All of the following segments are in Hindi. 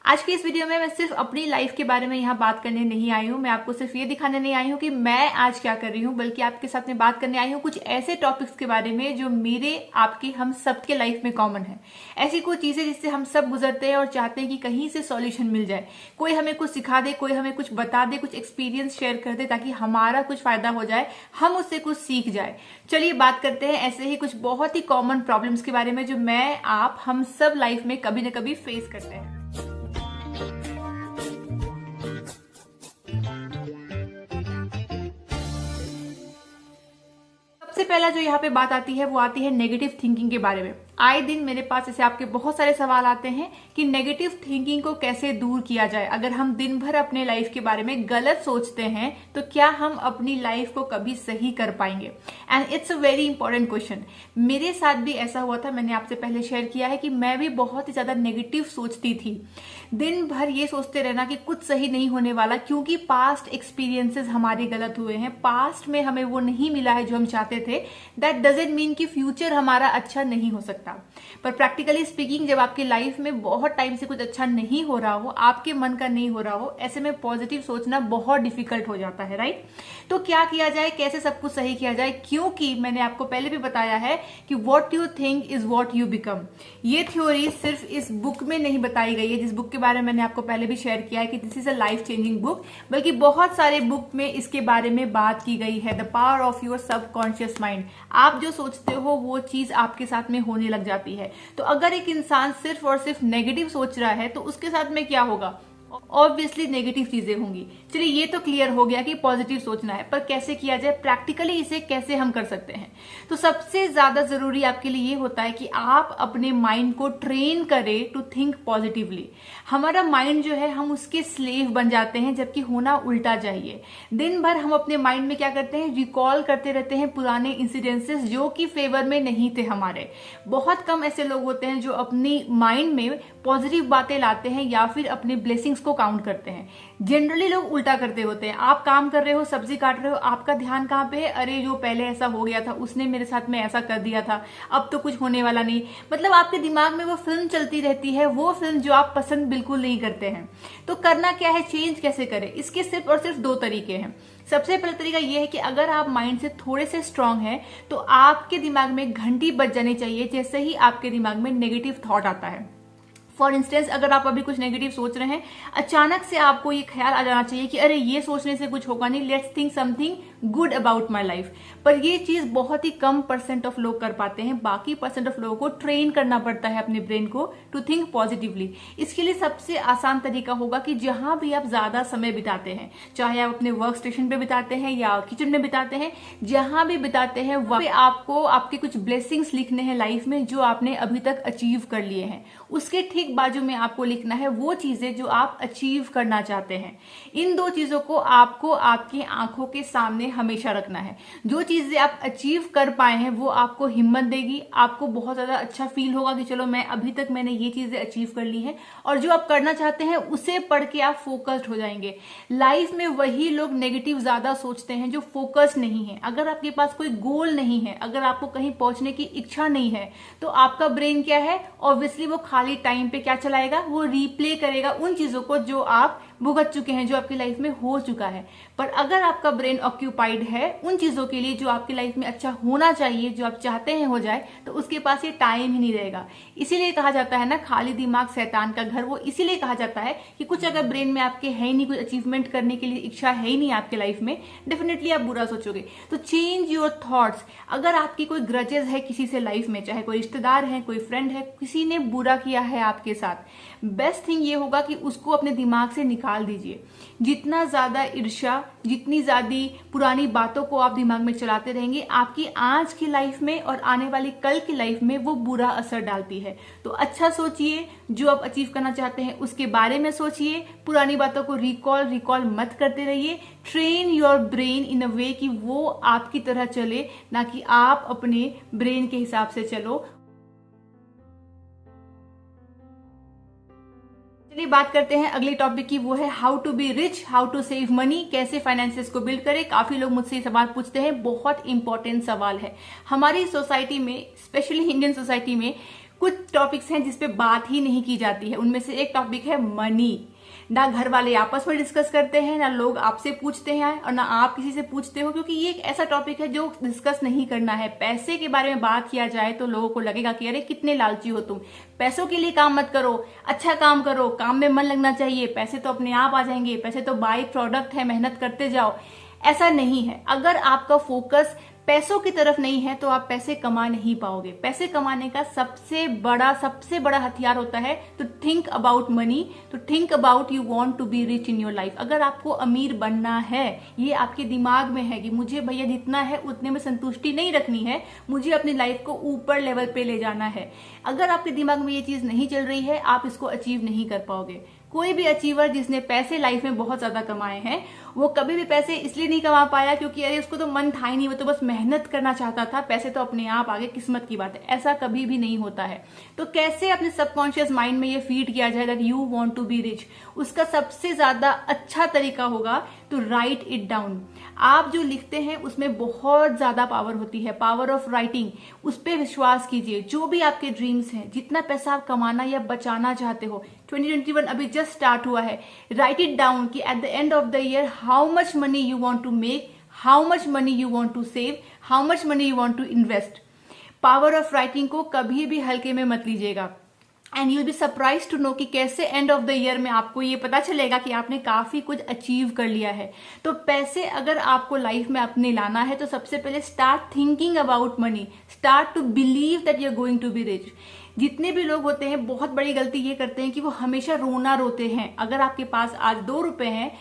आज की इस वीडियो में मैं सिर्फ अपनी लाइफ के बारे में यहाँ बात करने नहीं आई हूँ। मैं आपको सिर्फ ये दिखाने नहीं आई हूँ कि मैं आज क्या कर रही हूँ, बल्कि आपके साथ में बात करने आई हूँ कुछ ऐसे टॉपिक्स के बारे में जो मेरे, आपके, हम सबके लाइफ में कॉमन है। ऐसी कुछ चीजें जिससे हम सब गुजरते हैं और चाहते हैं कि कहीं से सॉल्यूशन मिल जाए। कोई हमें कुछ सिखा दे, कोई हमें कुछ बता दे, कुछ एक्सपीरियंस शेयर कर दे ताकि हमारा कुछ फायदा हो जाए, हम उससे कुछ सीख जाए। चलिए बात करते हैं ऐसे ही कुछ बहुत ही कॉमन प्रॉब्लम्स के बारे में जो मैं, आप, हम सब लाइफ में कभी ना कभी फेस करते हैं। सबसे पहला जो यहाँ पे बात आती है वो आती है नेगेटिव थिंकिंग के बारे में। आए दिन मेरे पास ऐसे आपके बहुत सारे सवाल आते हैं कि नेगेटिव थिंकिंग को कैसे दूर किया जाए। अगर हम दिन भर अपने लाइफ के बारे में गलत सोचते हैं तो क्या हम अपनी लाइफ को कभी सही कर पाएंगे? And it's a very important question. मेरे साथ भी ऐसा हुआ था, मैंने आपसे पहले शेयर किया है कि मैं भी बहुत ही ज्यादा नेगेटिव सोचती थी। दिन भर ये सोचते रहना कि कुछ सही नहीं होने वाला, क्योंकि पास्ट एक्सपीरियंसेस हमारे गलत हुए हैं, पास्ट में हमें वो नहीं मिला है जो हम चाहते थे। दैट डजंट मीन कि फ्यूचर हमारा अच्छा नहीं हो सकता। पर प्रैक्टिकली स्पीकिंग, जब आपकी लाइफ में बहुत टाइम से कुछ अच्छा नहीं हो रहा हो, आपके मन का नहीं हो रहा हो, ऐसे में पॉजिटिव सोचना बहुत डिफिकल्ट हो जाता है, राइट? तो क्या किया जाए, कैसे सब कुछ सही किया जाए? क्योंकि मैंने आपको पहले भी बताया है कि what you think is what you become. ये थ्योरी सिर्फ इस बुक में नहीं बताई गई है, जिस बुक के बारे में मैंने आपको पहले भी शेयर किया है कि this is a life changing book, बल्कि बहुत सारे बुक में इसके बारे में बात की गई है। The power of your subconscious mind. आप जो सोचते हो वो चीज आपके साथ में होने लग जाती है। तो अगर एक इंसान सिर्फ और सिर्फ नेगेटिव सोच रहा है तो उसके साथ में क्या होगा? ऑब्वियसली नेगेटिव चीजें होंगी। चलिए ये तो क्लियर हो गया कि पॉजिटिव सोचना है, पर कैसे किया जाए, प्रैक्टिकली इसे कैसे हम कर सकते हैं? तो सबसे ज्यादा जरूरी आपके लिए ये होता है कि आप अपने माइंड को ट्रेन करें टू थिंक पॉजिटिवली। हमारा माइंड जो है, हम उसके स्लेव बन जाते हैं, जबकि होना उल्टा चाहिए। दिन भर हम अपने माइंड में क्या करते हैं, रिकॉल करते रहते हैं पुराने इंसिडेंसेस जो कि फेवर में नहीं थे हमारे। बहुत कम ऐसे लोग होते हैं जो अपनी माइंड में पॉजिटिव बातें लाते हैं या फिर अपने ब्लेसिंग्स को काउंट करते हैं। जनरली लोग उल्टा करते होते हैं। आप काम कर रहे हो, सब्जी काट रहे हो, आपका ध्यान कहाँ पे है? अरे जो पहले ऐसा हो गया था, उसने मेरे साथ में ऐसा कर दिया था, अब तो कुछ होने वाला नहीं। मतलब आपके दिमाग में वो फिल्म चलती रहती है, वो फिल्म जो आप पसंद बिल्कुल नहीं करते हैं। तो करना क्या है, चेंज कैसे करें? इसके सिर्फ और सिर्फ दो तरीके हैं। सबसे पहला तरीका यह है कि अगर आप माइंड से थोड़े से स्ट्रांग हैं तो आपके दिमाग में घंटी बज जानी चाहिए जैसे ही आपके दिमाग में नेगेटिव थॉट आता है। फॉर इंस्टेंस, अगर आप अभी कुछ नेगेटिव सोच रहे हैं, अचानक से आपको ये ख्याल आ जाना चाहिए कि अरे ये सोचने से कुछ होगा नहीं, let's think something good about my life. पर ये चीज बहुत ही कम % ऑफ लोग कर पाते हैं। बाकी % ऑफ लोगों को ट्रेन करना पड़ता है अपने ब्रेन को टू थिंक पॉजिटिवली। इसके लिए सबसे आसान तरीका होगा कि जहां भी आप ज्यादा समय बिताते हैं, चाहे आप अपने वर्क स्टेशन पे बिताते हैं या किचन में बिताते हैं, जहां भी बिताते हैं वहां पे आपको आपके कुछ ब्लेसिंग्स लिखने हैं लाइफ में जो आपने अभी तक अचीव कर लिए हैं। उसके ठीक बाजू में आपको लिखना है वो चीजें जो आप अचीव करना चाहते हैं। इन दो चीजों को आपको आपकी आंखों के सामने हमेशा रखना है। जो चीजें आप अचीव कर पाए हैं वो आपको हिम्मत देगी, आपको बहुत ज्यादा अच्छा फील होगा कि चलो मैं अभी तक मैंने ये चीजें अचीव कर ली हैं। और जो आप करना चाहते हैं उसे पढ़ के आप फोकस्ड हो जाएंगे। लाइफ में वही लोग नेगेटिव ज्यादा सोचते हैं जो फोकस नहीं है। अगर आपके पास कोई गोल नहीं है, अगर आपको कहीं पहुंचने की इच्छा नहीं है, तो आपका ब्रेन क्या है, ऑब्वियसली वो खाली टाइम पे क्या चलाएगा, वो रिप्ले करेगा उन चीजों को जो आप भुगत चुके हैं, जो आपकी लाइफ में हो चुका है। पर अगर आपका ब्रेन ऑक्यूपाइड है उन चीजों के लिए जो आपकी लाइफ में अच्छा होना चाहिए, जो आप चाहते हैं हो जाए, तो उसके पास ये टाइम ही नहीं रहेगा। इसीलिए कहा जाता है ना, खाली दिमाग शैतान का घर। वो इसीलिए कहा जाता है कि कुछ अगर ब्रेन में आपके है ही नहीं, कुछ अचीवमेंट करने के लिए इच्छा है ही नहीं आपके लाइफ में, डेफिनेटली आप बुरा सोचोगे। तो चेंज योर थॉट्स। अगर आपकी कोई ग्रजेस है किसी से लाइफ में, चाहे कोई रिश्तेदार है, कोई फ्रेंड है, किसी ने बुरा किया है आपके साथ, बेस्ट थिंग ये होगा कि उसको अपने दिमाग से निकाल दीजिए। जितना ज्यादा ईर्ष्या, जितनी ज्यादा पुरानी बातों को आप दिमाग में चलाते रहेंगे, आपकी आज की लाइफ में और आने वाली कल की लाइफ में वो बुरा असर डालती है। तो अच्छा सोचिए, जो आप अचीव करना चाहते हैं उसके बारे में सोचिए, पुरानी बातों को रिकॉल मत करते रहिए। ट्रेन योर ब्रेन इन अ वे कि वो आपकी तरह चले, ना कि आप अपने ब्रेन के हिसाब से चलो। चलिए बात करते हैं अगली टॉपिक की, वो है how to be rich, how to save money, कैसे फाइनेंसेस को बिल्ड करें। काफी लोग मुझसे ये सवाल पूछते हैं, बहुत इंपॉर्टेंट सवाल है। हमारी सोसाइटी में, स्पेशली इंडियन सोसाइटी में, कुछ टॉपिक्स हैं जिसपे बात ही नहीं की जाती है। उनमें से एक टॉपिक है मनी। ना घर वाले आपस में डिस्कस करते हैं, ना लोग आपसे पूछते हैं और ना आप किसी से पूछते हो, क्योंकि ये एक ऐसा टॉपिक है जो डिस्कस नहीं करना है। पैसे के बारे में बात किया जाए तो लोगों को लगेगा कि अरे कितने लालची हो तुम, पैसों के लिए काम मत करो, अच्छा काम करो, काम में मन लगना चाहिए, पैसे तो अपने आप आ जाएंगे, पैसे तो बाई प्रोडक्ट है, मेहनत करते जाओ। ऐसा नहीं है। अगर आपका फोकस पैसों की तरफ नहीं है तो आप पैसे कमा नहीं पाओगे। पैसे कमाने का सबसे बड़ा हथियार होता है to think about money, to think about you want to be rich in your life. अगर आपको अमीर बनना है, ये आपके दिमाग में है कि मुझे भैया जितना है उतने में संतुष्टि नहीं रखनी है, मुझे अपनी लाइफ को ऊपर लेवल पे ले जाना है, अगर आपके दिमाग में ये चीज नहीं चल रही है, आप इसको अचीव नहीं कर पाओगे। कोई भी अचीवर जिसने पैसे लाइफ में बहुत ज्यादा कमाए हैं, वो कभी भी पैसे इसलिए नहीं कमा पाया क्योंकि अरे उसको तो मन था ही नहीं, वो तो बस मेहनत करना चाहता था, पैसे तो अपने आप आगे, किस्मत की बात है। ऐसा कभी भी नहीं होता है। तो कैसे अपने सबकॉन्शियस माइंड में ये फीड किया जाए that you want to be rich, उसका सबसे ज्यादा अच्छा तरीका होगा टू राइट इट डाउन। आप जो लिखते हैं उसमें बहुत ज्यादा पावर होती है, पावर ऑफ राइटिंग। उस पर विश्वास कीजिए। जो भी आपके ड्रीम्स हैं, जितना पैसा आप कमाना या बचाना चाहते हो, 2021 अभी जस्ट स्टार्ट हुआ है, राइट इट डाउन कि at the end of the year how much money you want to make, how much money you want to save, how much money you want to invest. Power of writing को कभी भी हल्के में मत लीजिएगा। And you'll be surprise to know कि कैसे एंड ऑफ द ईयर में आपको ये पता चलेगा कि आपने काफी कुछ अचीव कर लिया है। तो पैसे अगर आपको लाइफ में अपने लाना है तो सबसे पहले start thinking about money, start to believe that you are going to be rich. जितने भी लोग होते हैं बहुत बड़ी गलती ये करते हैं कि वो हमेशा रोना रोते हैं। अगर आपके पास आज 2 रुपए हैं,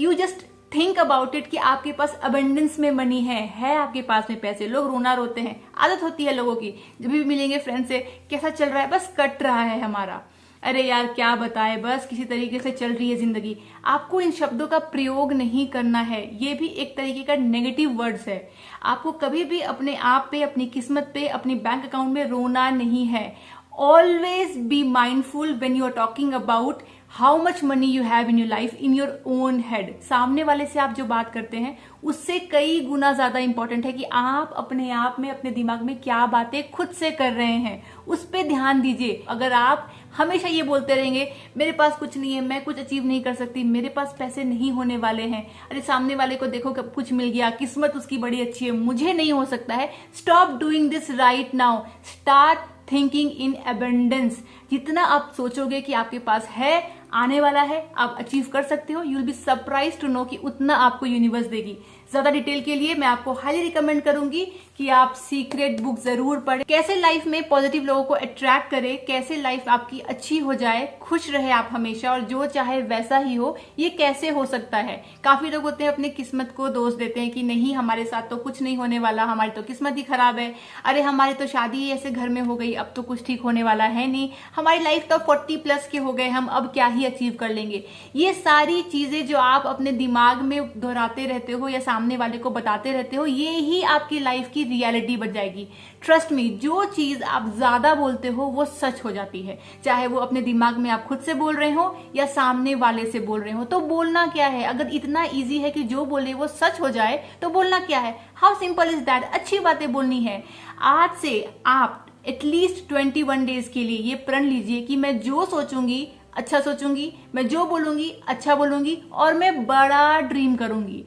you just think about it कि आपके पास अबंडेंस में मनी है आपके पास में पैसे। लोग रोना रोते हैं, आदत होती है लोगों की, जब भी मिलेंगे फ्रेंड से कैसा चल रहा है, बस कट रहा है हमारा, अरे यार क्या बताए, बस किसी तरीके से चल रही है जिंदगी। आपको इन शब्दों का प्रयोग नहीं करना है, ये भी एक तरीके का नेगेटिव वर्ड्स है। आपको कभी भी अपने आप पे, अपनी किस्मत पे, अपनी बैंक अकाउंट में रोना नहीं है। Always be mindful when you are talking about how much money you have in your life in your own head. सामने वाले से आप जो बात करते हैं उससे कई गुना ज्यादा इंपॉर्टेंट है कि आप अपने आप में, अपने दिमाग में क्या बातें खुद से कर रहे हैं, उस पर ध्यान दीजिए। अगर आप हमेशा ये बोलते रहेंगे मेरे पास कुछ नहीं है, मैं कुछ अचीव नहीं कर सकती, मेरे पास पैसे नहीं होने वाले हैं, अरे सामने वाले को देखो कब कुछ मिल गया, किस्मत उसकी बड़ी अच्छी है, मुझे नहीं हो सकता है, stop doing this right now. Start thinking in abundance. जितना आप सोचोगे कि आपके पास है, आने वाला है, आप अचीव कर सकते हो, you will be surprise to know कि उतना आपको यूनिवर्स देगी। ज्यादा डिटेल के लिए मैं आपको हाईली रिकमेंड करूंगी कि आप सीक्रेट बुक जरूर पढ़ें। कैसे लाइफ में पॉजिटिव लोगों को अट्रैक्ट करें, कैसे लाइफ आपकी अच्छी हो जाए, खुश रहे आप हमेशा और जो चाहे वैसा ही हो, ये कैसे हो सकता है। काफी लोग होते हैं अपनी किस्मत को दोष देते हैं कि नहीं हमारे साथ तो कुछ नहीं होने वाला, हमारी तो किस्मत ही खराब है, अरे हमारी तो शादी ऐसे घर में हो गई, अब तो कुछ ठीक होने वाला है नहीं, हमारी लाइफ तो 40+ के हो गए, हम अब क्या ही अचीव कर लेंगे। ये सारी चीजें जो आप अपने दिमाग में दोहराते रहते हो या सामने वाले को बताते रहते हो, ये ही आपकी लाइफ की रियलिटी बन जाएगी। ट्रस्ट मी, जो चीज आप ज्यादा बोलते हो वो सच हो जाती है, चाहे वो अपने दिमाग में आप खुद से बोल रहे हो या सामने वाले से बोल रहे हो। तो बोलना क्या है, अगर इतना इजी है कि जो बोले वो सच हो जाए तो बोलना क्या है। How simple is that. अच्छी बातें बोलनी है। आज से आप एटलीस्ट 21 डेज के लिए ये प्रण लीजिए कि मैं जो सोचूंगी अच्छा सोचूंगी, मैं जो बोलूंगी अच्छा बोलूंगी और मैं बड़ा ड्रीम करूंगी।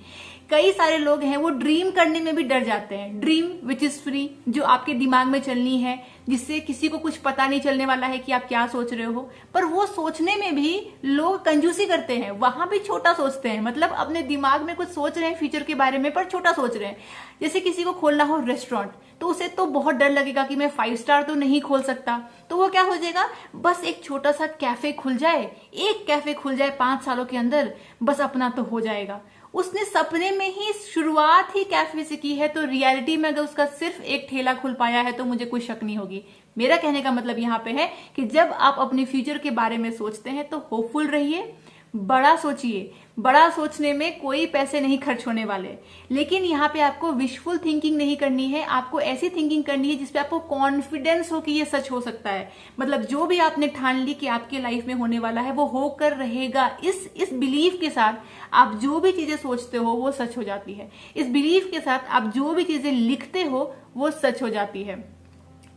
कई सारे लोग हैं वो ड्रीम करने में भी डर जाते हैं। ड्रीम विच इज फ्री, जो आपके दिमाग में चलनी है, जिससे किसी को कुछ पता नहीं चलने वाला है कि आप क्या सोच रहे हो। पर वो सोचने में भी लोग कंजूसी करते हैं, वहां भी छोटा सोचते हैं। मतलब अपने दिमाग में कुछ सोच रहे हैं फ्यूचर के बारे में पर छोटा सोच रहे हैं। जैसे किसी को खोलना हो रेस्टोरेंट, तो उसे तो बहुत डर लगेगा कि मैं 5 स्टार तो नहीं खोल सकता, तो वो क्या हो जाएगा, बस एक छोटा सा कैफे खुल जाए, एक कैफे खुल जाए 5 सालों के अंदर, बस अपना तो हो जाएगा। उसने सपने में ही शुरुआत ही कैफे से की है, तो रियलिटी में अगर उसका सिर्फ एक ठेला खुल पाया है तो मुझे कोई शक नहीं होगी। मेरा कहने का मतलब यहाँ पे है कि जब आप अपने फ्यूचर के बारे में सोचते हैं तो होपफुल रहिए, बड़ा सोचिए। बड़ा सोचने में कोई पैसे नहीं खर्च होने वाले, लेकिन यहाँ पे आपको विशफुल थिंकिंग नहीं करनी है। आपको ऐसी थिंकिंग करनी है जिसपे आपको कॉन्फिडेंस हो कि ये सच हो सकता है। मतलब जो भी आपने ठान ली कि आपके लाइफ में होने वाला है वो होकर रहेगा। इस बिलीफ के साथ आप जो भी चीजें सोचते हो वो सच हो जाती है। इस बिलीफ के साथ आप जो भी चीजें लिखते हो वो सच हो जाती है।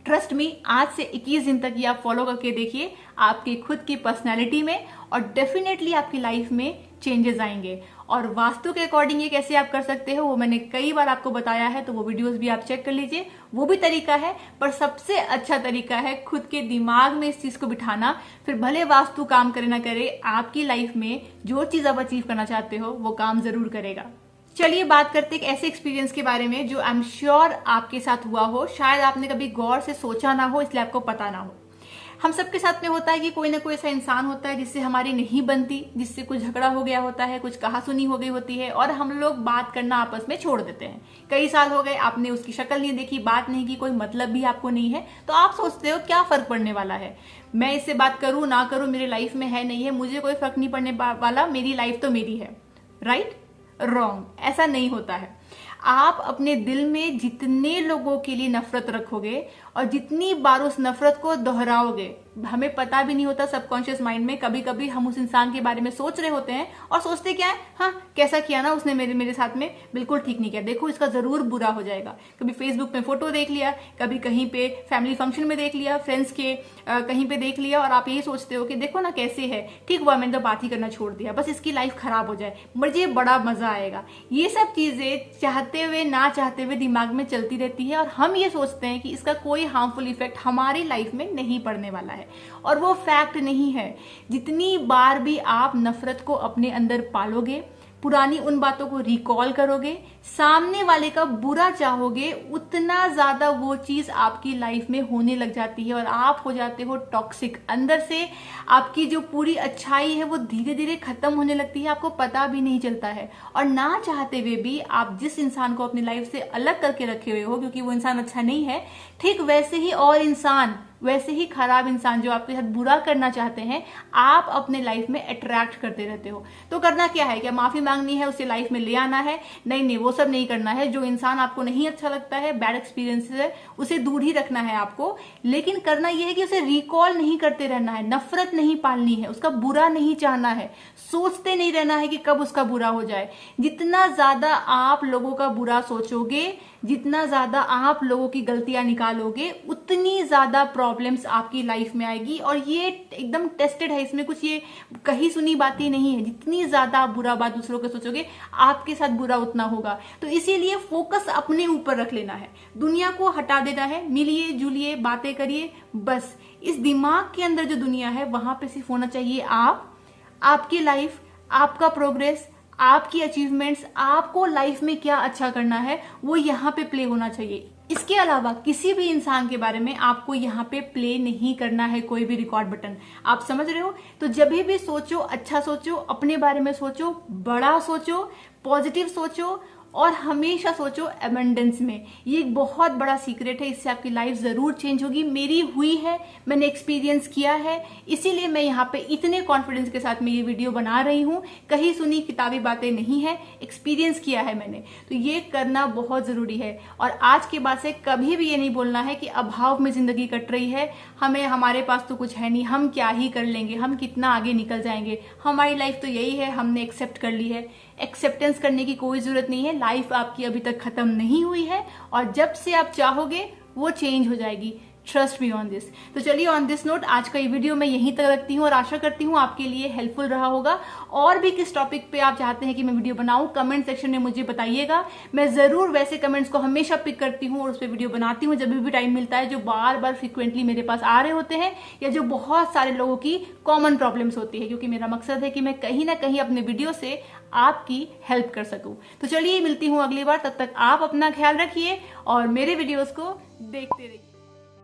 ट्रस्ट मी, आज से 21 दिन तक ये आप फॉलो करके देखिए आपकी खुद की पर्सनैलिटी में, और डेफिनेटली आपकी लाइफ में चेंजेस आएंगे। और वास्तु के अकॉर्डिंग ये कैसे आप कर सकते हो वो मैंने कई बार आपको बताया है, तो वो वीडियोस भी आप चेक कर लीजिए, वो भी तरीका है। पर सबसे अच्छा तरीका है खुद के दिमाग में इस चीज को बिठाना, फिर भले वास्तु काम करे ना करे, आपकी लाइफ में जो चीज आप अचीव करना चाहते हो वो काम जरूर करेगा। चलिए बात करते हैं एक ऐसे एक्सपीरियंस के बारे में जो आई एम श्योर आपके साथ हुआ हो, शायद आपने कभी गौर से सोचा ना हो, इसलिए आपको पता ना हो। हम सबके साथ में होता है कि कोई ना कोई ऐसा इंसान होता है जिससे हमारी नहीं बनती, जिससे कुछ झगड़ा हो गया होता है, कुछ कहासुनी हो गई होती है और हम लोग बात करना आपस में छोड़ देते हैं। कई साल हो गए, आपने उसकी शक्ल नहीं देखी, बात नहीं की, कोई मतलब भी आपको नहीं है, तो आप सोचते हो क्या फर्क पड़ने वाला है, मैं इससे बात करूं ना करूं, मेरी लाइफ में है नहीं है, मुझे कोई फर्क नहीं पड़ने वाला, मेरी लाइफ तो मेरी है। राइट? रॉन्ग, ऐसा नहीं होता है। आप अपने दिल में जितने लोगों के लिए नफरत रखोगे और जितनी बार उस नफरत को दोहराओगे, हमें पता भी नहीं होता, सबकॉन्शियस माइंड में कभी कभी हम उस इंसान के बारे में सोच रहे होते हैं और सोचते क्या है, हाँ कैसा किया ना उसने मेरे साथ में, बिल्कुल ठीक नहीं किया, देखो इसका जरूर बुरा हो जाएगा। कभी फेसबुक में फोटो देख लिया, कभी कहीं पे फैमिली फंक्शन में देख लिया, फ्रेंड्स के कहीं पे देख लिया, और आप यही सोचते हो कि देखो ना कैसे है, ठीक हुआ मैंने तो बात ही करना छोड़ दिया, बस इसकी लाइफ खराब हो जाए, मुझे बड़ा मजा आएगा। ये सब चीजें चाहते हुए ना चाहते हुए दिमाग में चलती रहती है और हम ये सोचते हैं कि इसका कोई हार्मफुल इफेक्ट हमारी लाइफ में नहीं पड़ने वाला है, और वो फैक्ट नहीं है। जितनी बार भी आप नफरत को अपने अंदर पालोगे, पुरानी उन बातों को रिकॉल करोगे, सामने वाले का बुरा चाहोगे, उतना ज्यादा वो चीज आपकी लाइफ में होने लग जाती है और आप हो जाते हो टॉक्सिक। अंदर से आपकी जो पूरी अच्छाई है वो धीरे धीरे खत्म होने लगती है, आपको पता भी नहीं चलता है। और ना चाहते हुए भी आप जिस इंसान को अपनी लाइफ से अलग करके रखे हुए हो, क्योंकि वो इंसान अच्छा नहीं है, ठीक वैसे ही और इंसान, वैसे ही खराब इंसान जो आपके साथ बुरा करना चाहते हैं, आप अपने लाइफ में अट्रैक्ट करते रहते हो। तो करना क्या है, क्या माफी मांगनी है, उसे लाइफ में ले आना है? नहीं, वो सब नहीं करना है। जो इंसान आपको नहीं अच्छा लगता है, बैड एक्सपीरियंस है, उसे दूर ही रखना है आपको। लेकिन करना यह है कि उसे रिकॉल नहीं करते रहना है, नफरत नहीं पालनी है, उसका बुरा नहीं चाहना है, सोचते नहीं रहना है कि कब उसका बुरा हो जाए। जितना ज्यादा आप लोगों का बुरा सोचोगे, जितना ज्यादा आप लोगों की गलतियां निकालोगे, उतनी ज्यादा प्रॉब्लम्स आपकी लाइफ में आएगी। और ये एकदम टेस्टेड है, इसमें कुछ ये कही सुनी बातें नहीं है। जितनी ज्यादा आप बुरा बात दूसरों को सोचोगे, आपके साथ बुरा उतना होगा। तो इसीलिए फोकस अपने ऊपर रख लेना है, दुनिया को हटा देना है, मिलिए जुलिए बातें करिए, बस इस दिमाग के अंदर जो दुनिया है वहां पे सिर्फ होना चाहिए आप, आपकी लाइफ, आपका प्रोग्रेस, आपकी अचीवमेंट्स, आपको लाइफ में क्या अच्छा करना है वो यहाँ पे प्ले होना चाहिए। इसके अलावा किसी भी इंसान के बारे में आपको यहाँ पे प्ले नहीं करना है कोई भी रिकॉर्ड बटन। आप समझ रहे हो? तो जब भी सोचो, अच्छा सोचो, अपने बारे में सोचो, बड़ा सोचो, पॉजिटिव सोचो, और हमेशा सोचो अबंडेंस में। ये एक बहुत बड़ा सीक्रेट है, इससे आपकी लाइफ जरूर चेंज होगी। मेरी हुई है, मैंने एक्सपीरियंस किया है, इसीलिए मैं यहाँ पे इतने कॉन्फिडेंस के साथ में ये वीडियो बना रही हूँ। कहीं सुनी किताबी बातें नहीं है, एक्सपीरियंस किया है मैंने, तो ये करना बहुत जरूरी है। और आज के बाद से कभी भी ये नहीं बोलना है कि अभाव में जिंदगी कट रही है, हमारे पास तो कुछ है नहीं, हम क्या ही कर लेंगे, हम कितना आगे निकल जाएंगे, हमारी लाइफ तो यही है, हमने एक्सेप्ट कर ली है। एक्सेप्टेंस करने की कोई जरूरत नहीं है, लाइफ आपकी अभी तक खत्म नहीं हुई है, और जब से आप चाहोगे वो चेंज हो जाएगी। Trust me on this. तो चलिए ऑन दिस नोट आज का ये वीडियो मैं यहीं तक रखती हूँ और आशा करती हूँ आपके लिए हेल्पफुल रहा होगा। और भी किस टॉपिक पे आप चाहते हैं कि मैं वीडियो बनाऊं, कमेंट सेक्शन में मुझे बताइएगा। मैं जरूर वैसे कमेंट्स को हमेशा पिक करती हूँ और उस पर वीडियो बनाती हूँ जब भी टाइम मिलता है, जो बार बार फ्रिक्वेंटली मेरे पास आ रहे होते हैं या जो बहुत सारे लोगों की कॉमन प्रॉब्लम्स होती है, क्योंकि मेरा मकसद है कि मैं कहीं ना कहीं अपने वीडियो से आपकी हेल्प कर सकूं। तो चलिए मिलती हूँ अगली बार, तब तक आप अपना ख्याल रखिए और मेरे वीडियोस को देखते रहिए।